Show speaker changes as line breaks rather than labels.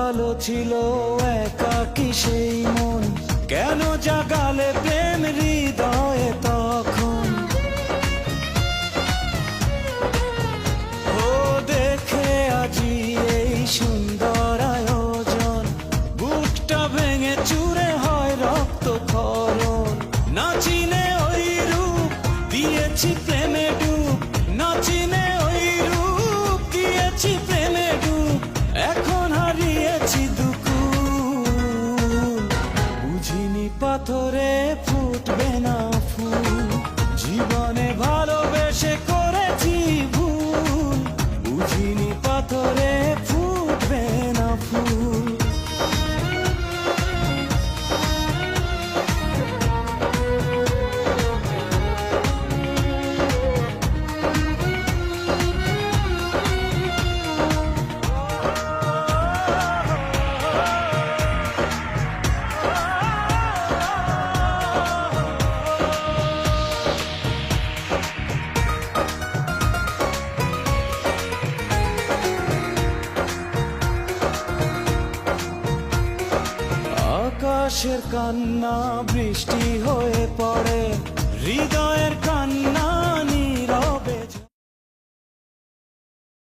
ভালো ছিল একাকী সেই মন, কেন জাগালে প্রেম হৃদয়ে তখন? ও দেখে আজি এই সুন্দর আয়োজন, বুকটা ভেঙে চুরে হয় রক্তক্ষরণ। না চিনে ওই রূপ দিয়েছি প্রেমে ডুব, না চিনে ওই রূপ দিয়েছি প্রেমে ডুব, এখন হারিয়েছি দুকুল। বুঝিনি পাথরে ফুটবে না ফুল, জীবনে ভালোবেসে করেছি ভুল। বুঝিনি পাথরে ফুটবে না ফুল। আকাশের কান্না বৃষ্টি হয়ে পড়ে, হৃদয়ের কান্না নীরবে।